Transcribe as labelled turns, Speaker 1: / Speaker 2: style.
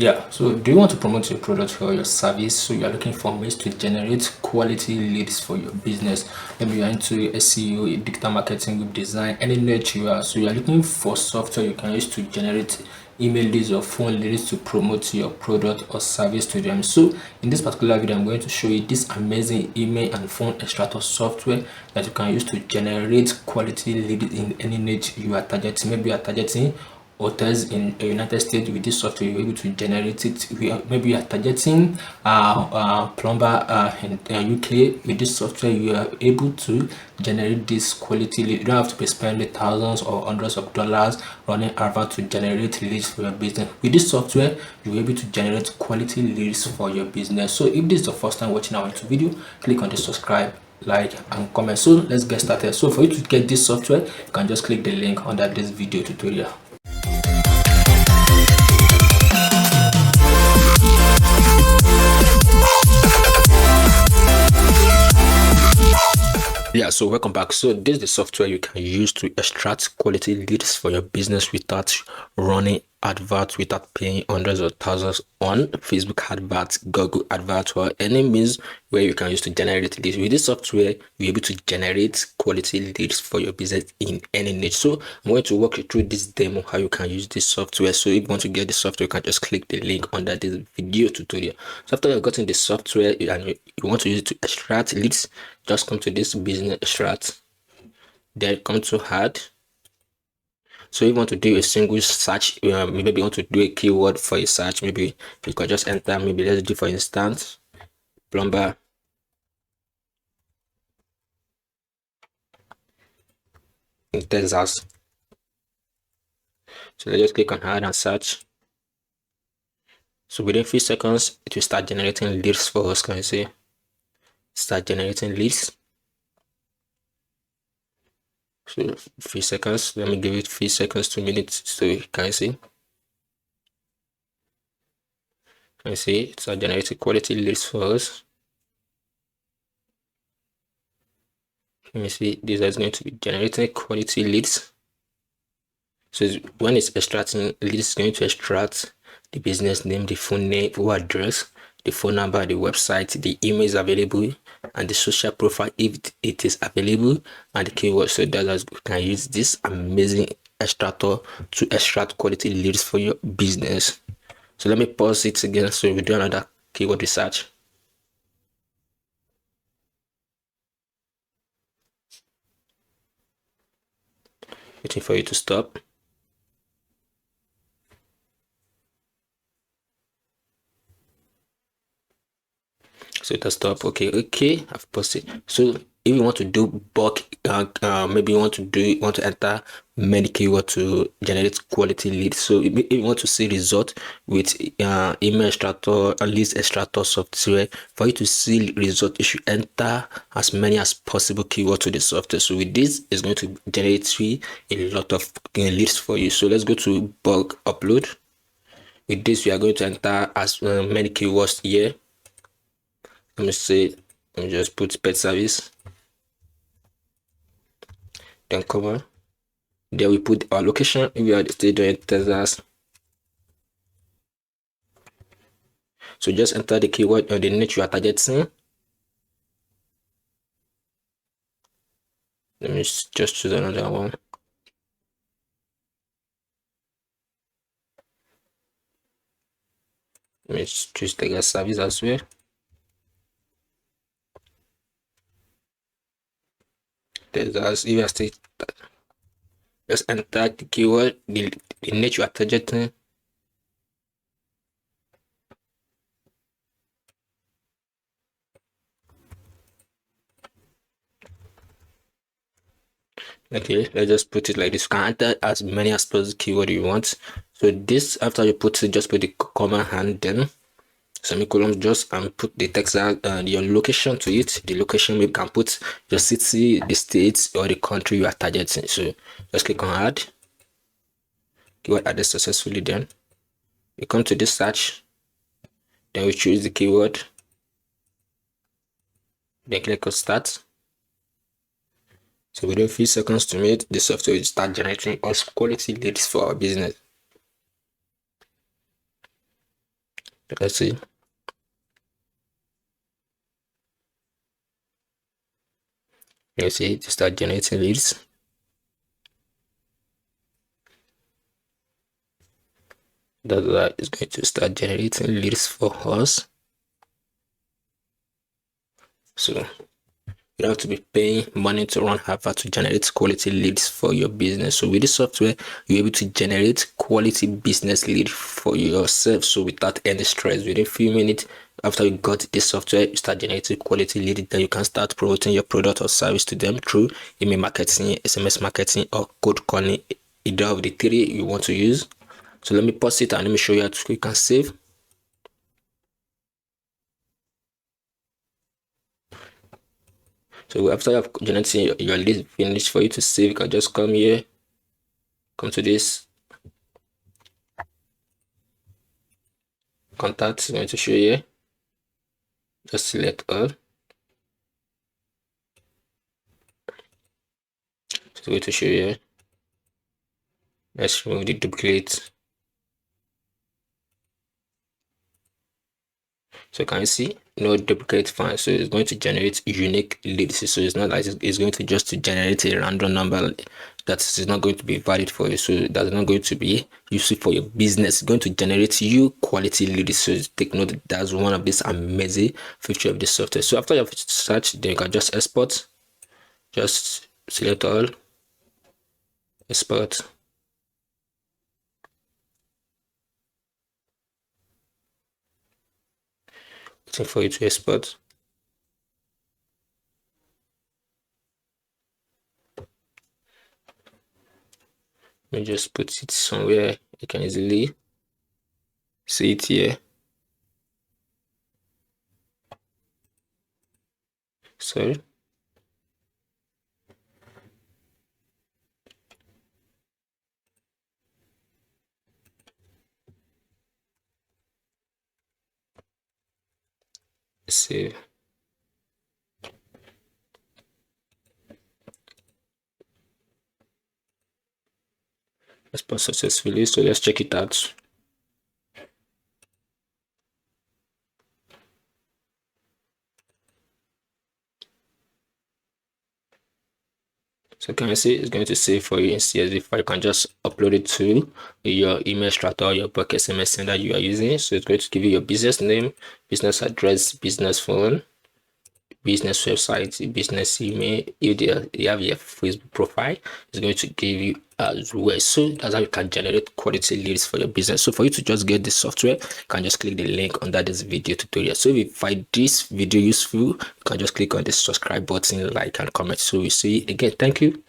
Speaker 1: Yeah, so do you want to promote your product or your service? So you are looking for ways to generate quality leads for your business. Maybe you're into SEO, digital marketing, web design, any niche you are. So you are looking for software you can use to generate email leads or phone leads to promote your product or service to them. So in this particular video, I'm going to show you this amazing email and phone extractor software that you can use to generate quality leads in any niche you are targeting. Maybe you are targeting hotels in the United States. With this software, you're able to generate it. Maybe you are targeting plumber in UK. With this software, you are able to generate this quality lead. You don't have to be spending thousands or hundreds of dollars running advert to generate leads for your business. With this software, you're able to generate quality leads for your business. So if this is the first time watching our YouTube video, click on the subscribe, like and comment. So let's get started. So for you to get this software, you can just click the link under this video tutorial. Yeah, so welcome back. So this is the software you can use to extract quality leads for your business without running adverts, without paying hundreds of thousands on Facebook adverts, Google adverts, or any means where you can use to generate leads. With this software, you're able to generate quality leads for your business in any niche. So I'm going to walk you through this demo, how you can use this software. So if you want to get the software, you can just click the link under this video tutorial. So after you've gotten the software and you want to use it to extract leads, just come to this business extract, then come to add. So you want to do a single search, maybe you want to do a keyword for a search. Maybe you can just enter, maybe let's do for instance plumber in Texas. So let's just click on add and search. So within a few seconds it will start generating leads for us. Can you see? Start generating leads. So a few seconds, let me give it 3 seconds, 2 minutes. So you can see, it's generating quality leads for us. Can you see this is going to be generating quality leads? So when it's extracting leads, it's going to extract the business name, the phone name, or address, the phone number, the website, the emails available, and the social profile if it is available, and the keyword. So that you can use this amazing extractor to extract quality leads for your business. So let me pause it again so we do another keyword research. Waiting for you to stop. So it has stopped. Okay, I've paused it. So if you want to do bulk, maybe you want to enter many keywords to generate quality leads. So if you want to see result with email extractor or leads extractor software, for you to see result, you should enter as many as possible keywords to the software. So with this, it's going to generate a lot of leads for you. So let's go to bulk upload. With this, we are going to enter as many keywords here. Let me just put pet service, then comma, then we put our location if we are still doing Texas. So just enter the keyword or the niche you are targeting. Let me just choose another one. Let me choose Texas service as well. Texas, if you are still, just enter the keyword, the niche you are targeting. Okay, let's just put it like this. You can enter as many as possible keyword you want. So this, after you put it, just put the comma and then semicolon, just put the text and your location to it. The location, you can put your city, the state, or the country you are targeting. So just click on add. Keyword added successfully. Then you come to this search, then we choose the keyword, then click on start. So within a few seconds to minutes, the software will start generating us quality leads for our business. Let's see. You see, to start generating leads. That is going to start generating leads for us. So you don't have to be paying money to run advert to generate quality leads for your business. So with this software, you're able to generate quality business lead for yourself. So without any stress, within a few minutes after you got this software, you start generating quality lead that you can start promoting your product or service to them through email marketing, SMS marketing, or cold calling, either of the three you want to use. So let me pause it and let me show you how to click and save. So after you have generated your list finished, for you to save, you can just come here, come to this contact, I'm going to show you here. Just select all. It's going to show you here. Let's remove the duplicate. So can you see no duplicate file? So it's going to generate unique leads. So it's not like it's going to just generate a random number that is not going to be valid for you. So that's not going to be useful for your business. It's going to generate you quality leads. So take note that that's one of this amazing feature of this software. So after you have searched, then you can just export. Just select all, export. Waiting for you to export. Let me just put it somewhere you can easily see it here. Sorry. Save. Export successfully. So let's check it out. So can you see it's going to save for you in CSV file. You can just upload it to your email extractor or your bulk SMS sender you are using. So it's going to give you your business name, business address, business phone, business website, business email. If they have your Facebook profile, it's going to give you as well. So that's how you can generate quality leads for your business. So for you to just get this software, you can just click the link under this video tutorial. So if you find this video useful, you can just click on the subscribe button, like and comment. So we see you again. Thank you.